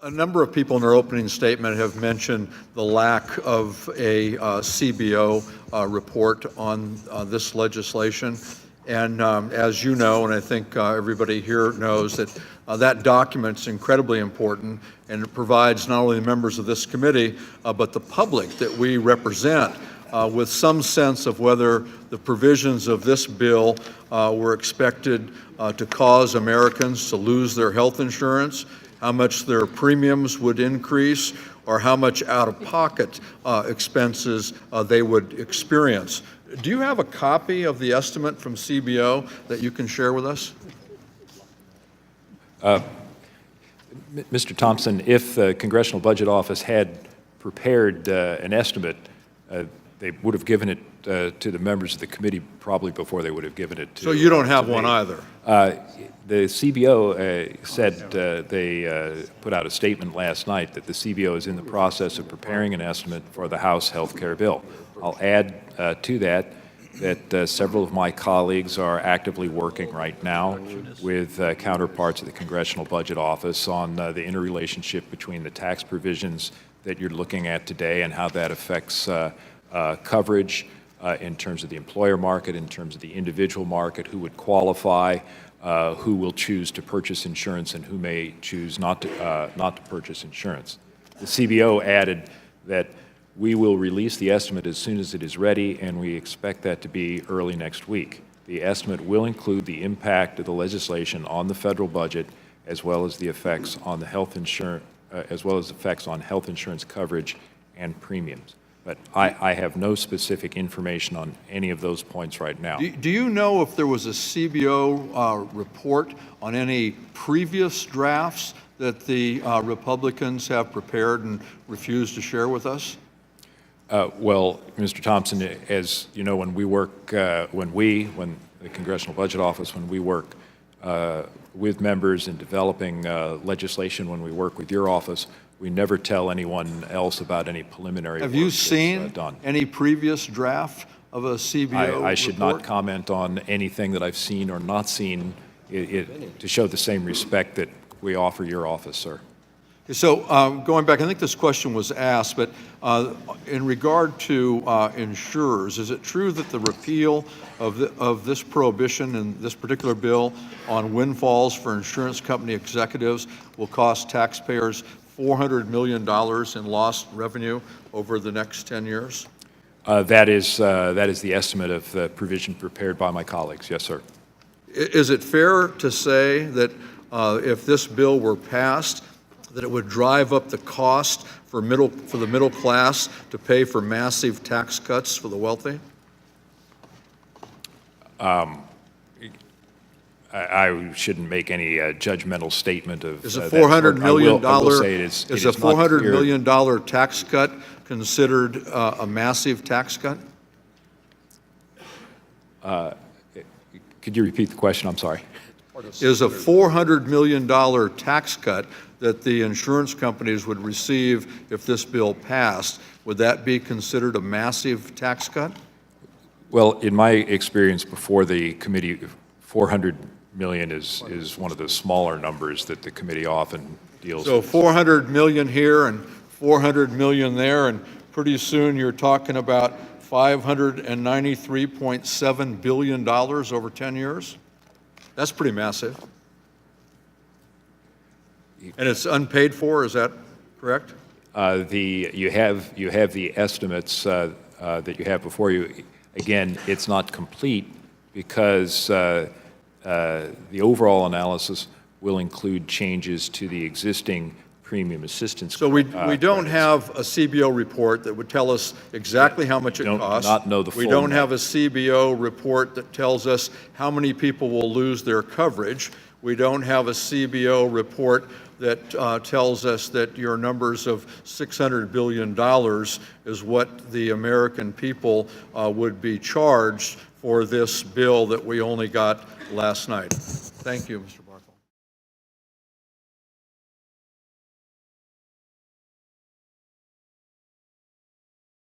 A number of people in their opening statement have mentioned the lack of a CBO report on this legislation. And as you know, and I think everybody here knows, that that document's incredibly important, and it provides not only the members of this committee, but the public that we represent with some sense of whether the provisions of this bill were expected to cause Americans to lose their health insurance, how much their premiums would increase, or how much out-of-pocket expenses they would experience. Do you have a copy of the estimate from CBO that you can share with us? Mr. Thompson, if the Congressional Budget Office had prepared an estimate, they would have given it to the members of the committee probably before they would have given it to So you don't have one either? The CBO said they put out a statement last night that the CBO is in the process of preparing an estimate for the House health care bill. I'll add to that several of my colleagues are actively working right now with counterparts of the Congressional Budget Office on the interrelationship between the tax provisions that you're looking at today and how that affects coverage in terms of the employer market, in terms of the individual market, who would qualify, who will choose to purchase insurance, and who may choose not to purchase insurance. The CBO added that we will release the estimate as soon as it is ready, and we expect that to be early next week. The estimate will include the impact of the legislation on the federal budget, as well as the effects on the health insurance, health insurance coverage and premiums. But I have no specific information on any of those points right now. Do you know if there was a CBO report on any previous drafts that the Republicans have prepared and refused to share with us? Well, Mr. Thompson, as you know, when the Congressional Budget Office, when we work with members in developing legislation, when we work with your office, we never tell anyone else about any preliminary work. Have you seen done. any previous draft of a CBO I should report? not comment on anything that I've seen or not seen to show the same respect that we offer your office, sir. So going back, I think this question was asked, but in regard to insurers, is it true that the repeal of this prohibition in this particular bill on windfalls for insurance company executives will cost taxpayers $400 million in lost revenue over the next 10 years? That is the estimate of the provision prepared by my colleagues. Yes, sir. Is it fair to say that if this bill were passed, that it would drive up the cost for the middle class to pay for massive tax cuts for the wealthy? I shouldn't make any judgmental statement of. Is a $400 million is a $400 million tax cut considered a massive tax cut? Could you repeat the question? I'm sorry. Is a $400 million tax cut that the insurance companies would receive if this bill passed, would that be considered a massive tax cut? Well, in my experience before the committee, $400 million is one of the smaller numbers that the committee often deals with. So $400 million here and $400 million there, and pretty soon you're talking about $593.7 billion over 10 years? That's pretty massive. And it's unpaid for, is that correct? You have the estimates that you have before you. Again, it's not complete because the overall analysis will include changes to the existing premium assistance. So we don't have a CBO report that would tell us exactly how much it costs. Not know the full We don't amount. have a CBO report that tells us how many people will lose their coverage. We don't have a CBO report that tells us that your numbers of $600 billion is what the American people would be charged for this bill that we only got last night. Thank you, Mr.